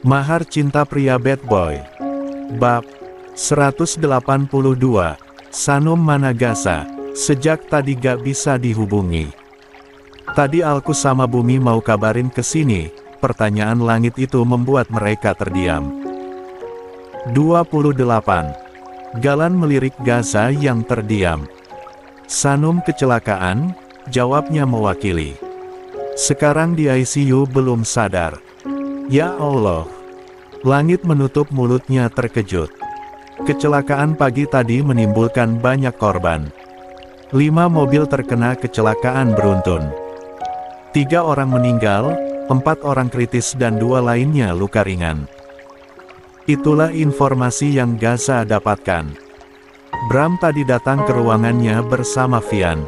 Mahar Cinta Pria Bad Boy. Bab 182, Sanum Managasa. Sejak tadi gak bisa dihubungi. Tadi Alku sama Bumi mau kabarin ke sini. Pertanyaan langit itu membuat mereka terdiam. 28. Galan melirik Gaza yang terdiam. Sanum kecelakaan, jawabnya mewakili. Sekarang di ICU belum sadar. Ya Allah. Langit menutup mulutnya terkejut. Kecelakaan pagi tadi menimbulkan banyak korban. 5 mobil terkena kecelakaan beruntun. 3 orang meninggal, 4 orang kritis dan 2 lainnya luka ringan. Itulah informasi yang Gaza dapatkan. Bram tadi datang ke ruangannya bersama Vian.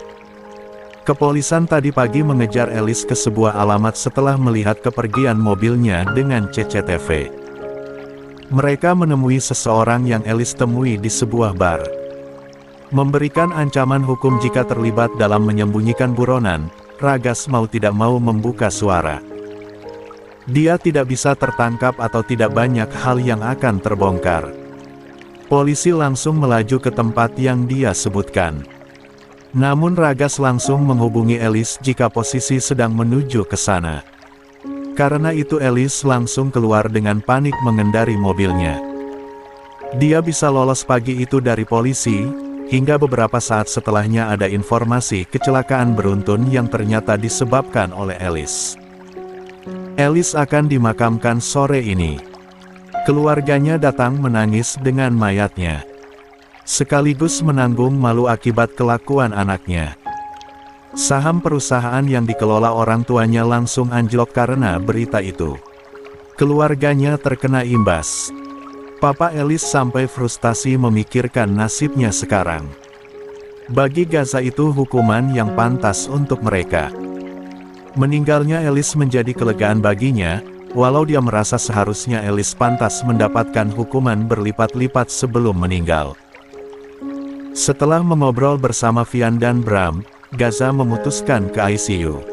Kepolisian tadi pagi mengejar Alice ke sebuah alamat setelah melihat kepergian mobilnya dengan CCTV. Mereka menemui seseorang yang Alice temui di sebuah bar. Memberikan ancaman hukum jika terlibat dalam menyembunyikan buronan, Ragas mau tidak mau membuka suara. Dia tidak bisa tertangkap atau tidak banyak hal yang akan terbongkar. Polisi langsung melaju ke tempat yang dia sebutkan. Namun Ragas langsung menghubungi Alice jika posisi sedang menuju ke sana. Karena itu Alice langsung keluar dengan panik mengendari mobilnya. Dia bisa lolos pagi itu dari polisi, hingga beberapa saat setelahnya ada informasi kecelakaan beruntun yang ternyata disebabkan oleh Alice. Alice akan dimakamkan sore ini. Keluarganya datang menangis dengan mayatnya. Sekaligus menanggung malu akibat kelakuan anaknya. Saham perusahaan yang dikelola orang tuanya langsung anjlok karena berita itu. Keluarganya terkena imbas. Papa Alice sampai frustasi memikirkan nasibnya sekarang. Bagi Gaza itu hukuman yang pantas untuk mereka. Meninggalnya Alice menjadi kelegaan baginya, walau dia merasa seharusnya Alice pantas mendapatkan hukuman berlipat-lipat sebelum meninggal. Setelah mengobrol bersama Vian dan Bram, Gaza memutuskan ke ICU.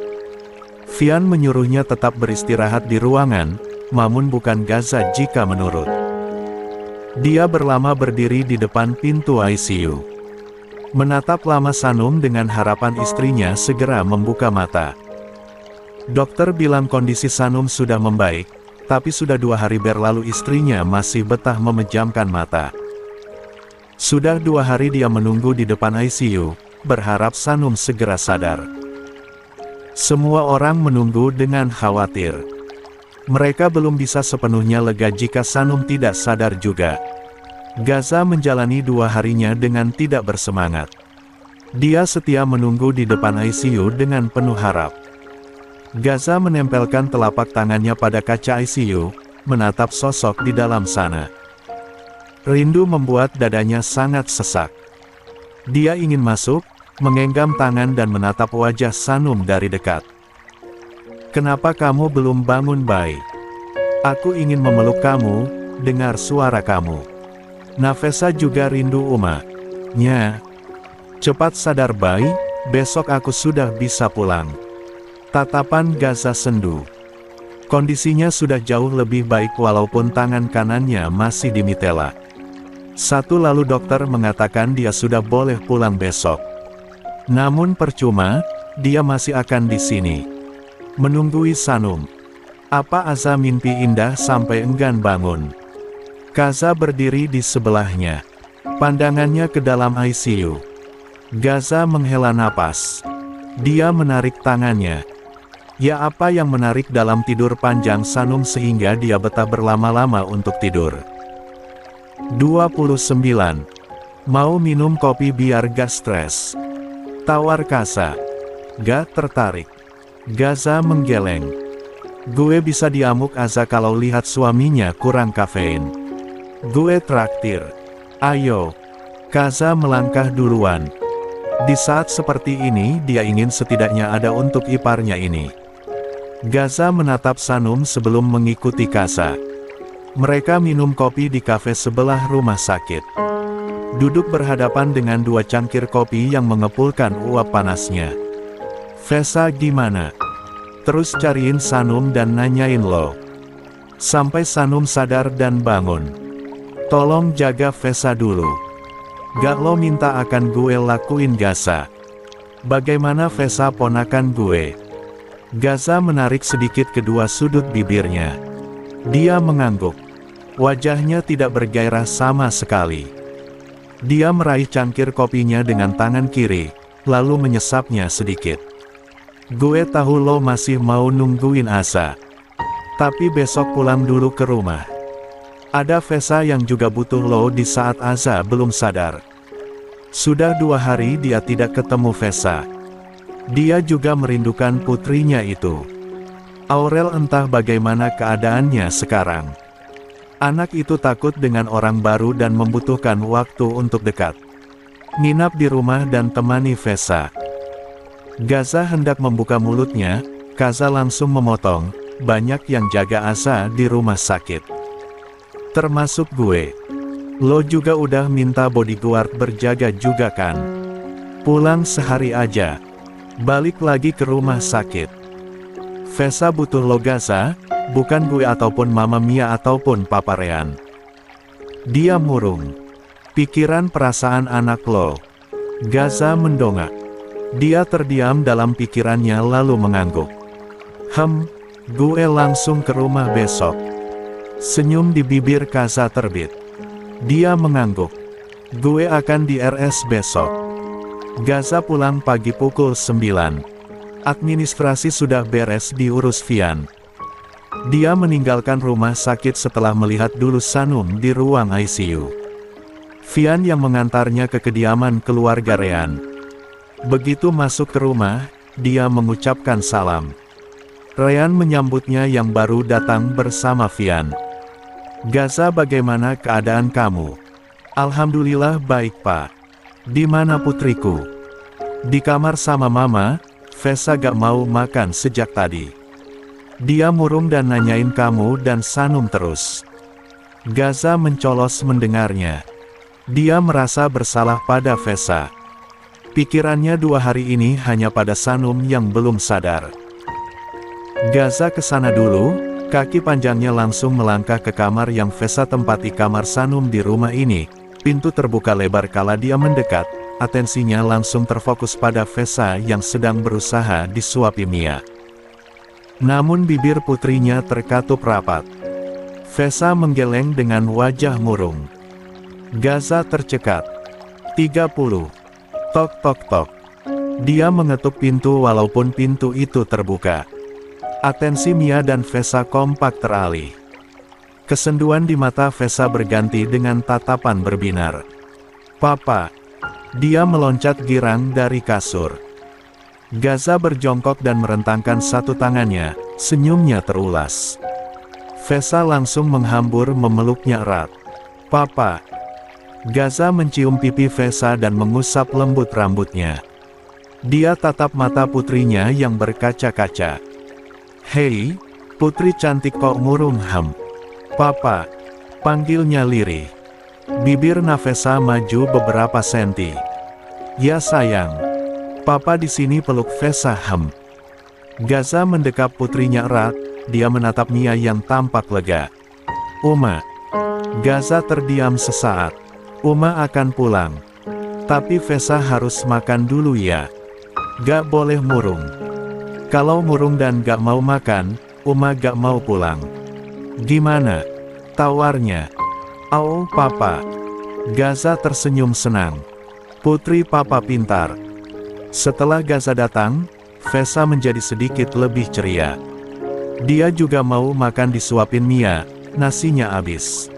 Vian menyuruhnya tetap beristirahat di ruangan, namun bukan Gaza jika menurut. Dia berlama berdiri di depan pintu ICU. Menatap lama Sanum dengan harapan istrinya segera membuka mata. Dokter bilang kondisi Sanum sudah membaik, tapi sudah 2 hari berlalu istrinya masih betah memejamkan mata. Sudah 2 hari dia menunggu di depan ICU, berharap Sanum segera sadar. Semua orang menunggu dengan khawatir. Mereka belum bisa sepenuhnya lega jika Sanum tidak sadar juga. Gaza menjalani 2 harinya dengan tidak bersemangat. Dia setia menunggu di depan ICU dengan penuh harap. Gaza menempelkan telapak tangannya pada kaca ICU, menatap sosok di dalam sana. Rindu membuat dadanya sangat sesak. Dia ingin masuk, menggenggam tangan dan menatap wajah Sanum dari dekat. Kenapa kamu belum bangun, Bay? Aku ingin memeluk kamu, dengar suara kamu. Nafesa juga rindu Nya. Cepat sadar, Bay, besok aku sudah bisa pulang. Tatapan Gaza sendu. Kondisinya sudah jauh lebih baik walaupun tangan kanannya masih dimitela. Lalu dokter mengatakan dia sudah boleh pulang besok. Namun percuma, dia masih akan di sini. Menunggui Sanum. Apa Aza mimpi indah sampai enggan bangun? Gaza berdiri di sebelahnya. Pandangannya ke dalam ICU. Gaza menghela napas. Dia menarik tangannya. Ya, apa yang menarik dalam tidur panjang Sanum sehingga dia betah berlama-lama untuk tidur. 29. Mau minum kopi biar gak stres? Tawar Gaza. Gak tertarik. Gaza menggeleng. Gue bisa diamuk Aza kalau lihat suaminya kurang kafein. Gue traktir. Ayo. Gaza melangkah duluan. Di saat seperti ini dia ingin setidaknya ada untuk iparnya ini. Gaza menatap Sanum sebelum mengikuti Gaza. Mereka minum kopi di kafe sebelah rumah sakit. duduk berhadapan dengan dua cangkir kopi yang mengepulkan uap panasnya. Vesa gimana? Terus cariin Sanum dan nanyain lo. Sampai Sanum sadar dan bangun. Tolong jaga Vesa dulu. Gak lo minta akan gue lakuin Gaza. Bagaimana Vesa ponakan gue? Gaza menarik sedikit kedua sudut bibirnya. Dia mengangguk. Wajahnya tidak bergairah sama sekali. Dia meraih cangkir kopinya dengan tangan kiri, lalu menyesapnya sedikit. Gue tahu lo masih mau nungguin Asa. Tapi besok pulang dulu ke rumah. Ada Vesa yang juga butuh lo di saat Asa belum sadar. Sudah 2 hari dia tidak ketemu Vesa. Dia juga merindukan putrinya itu. Aurel entah bagaimana keadaannya sekarang. Anak itu takut dengan orang baru dan membutuhkan waktu untuk dekat. Nginap di rumah dan temani Vesa. Gaza hendak membuka mulutnya, Kaza langsung memotong. Banyak yang jaga Asa di rumah sakit. Termasuk gue. Lo juga udah minta bodyguard berjaga juga kan? Pulang sehari aja. Balik lagi ke rumah sakit. Vesa butuh lo Gaza, bukan gue ataupun Mama Mia ataupun Papa Rean. Dia murung. Pikiran perasaan anak lo. Gaza mendongak. Dia terdiam dalam pikirannya lalu mengangguk. Gue langsung ke rumah besok. Senyum di bibir Kaza terbit. Dia mengangguk. Gue akan di RS besok. Gaza pulang pagi pukul 9. Administrasi sudah beres diurus Vian. Dia meninggalkan rumah sakit setelah melihat dulu Sanum di ruang ICU. Vian yang mengantarnya ke kediaman keluarga Rean. Begitu masuk ke rumah, dia mengucapkan salam. Rean menyambutnya yang baru datang bersama Vian. Gaza, bagaimana keadaan kamu? Alhamdulillah baik Pak. Di mana putriku? Di kamar sama Mama. Vesa gak mau makan sejak tadi. Dia murung dan nanyain kamu dan Sanum terus. Gaza mencolos mendengarnya. Dia merasa bersalah pada Vesa. Pikirannya 2 hari ini hanya pada Sanum yang belum sadar. Gaza ke sana dulu, kaki panjangnya langsung melangkah ke kamar yang Vesa tempati kamar Sanum di rumah ini. Pintu terbuka lebar kala dia mendekat, atensinya langsung terfokus pada Vesa yang sedang berusaha disuapi Mia. Namun bibir putrinya terkatup rapat. Vesa menggeleng dengan wajah murung. Gaza tercekat. 30. Tok tok tok. Dia mengetuk pintu walaupun pintu itu terbuka. Atensi Mia dan Vesa kompak teralih. Kesenduan di mata Vesa berganti dengan tatapan berbinar. Papa. Dia meloncat girang dari kasur. Gaza berjongkok dan merentangkan satu tangannya, senyumnya terulas. Vesa langsung menghambur memeluknya erat. Papa. Gaza mencium pipi Vesa dan mengusap lembut rambutnya. Dia tatap mata putrinya yang berkaca-kaca. Hei, putri cantik kok murung Papa, panggilnya lirih. Bibir Nafesa maju beberapa senti. Ya sayang. Papa di sini peluk Vesa Gaza mendekap putrinya erat, dia menatap Mia yang tampak lega. Uma. Gaza terdiam sesaat. Uma akan pulang. Tapi Vesa harus makan dulu ya. Gak boleh murung. Kalau murung dan gak mau makan, Uma gak mau pulang. Gimana? Tawarnya. Oh, Papa. Gaza tersenyum senang. Putri Papa pintar. Setelah Gaza datang, Vesa menjadi sedikit lebih ceria. Dia juga mau makan disuapin Mia, nasinya habis.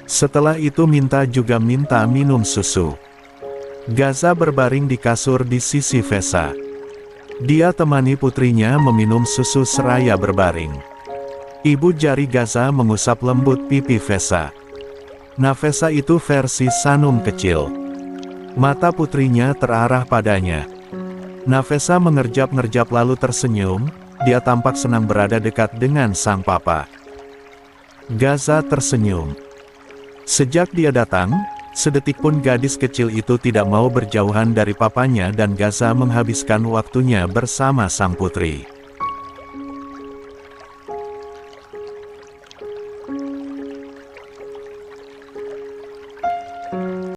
Setelah itu juga minta minum susu. Gaza berbaring di kasur di sisi Vesa. Dia temani putrinya meminum susu seraya berbaring. Ibu jari Gaza mengusap lembut pipi Vesa. Nafesa itu versi Sanum kecil. Mata putrinya terarah padanya. Nafesa mengerjap-ngerjap lalu tersenyum, dia tampak senang berada dekat dengan sang papa. Gaza tersenyum. Sejak dia datang, Sedetik pun gadis kecil itu tidak mau berjauhan dari papanya dan Gaza menghabiskan waktunya bersama sang putri.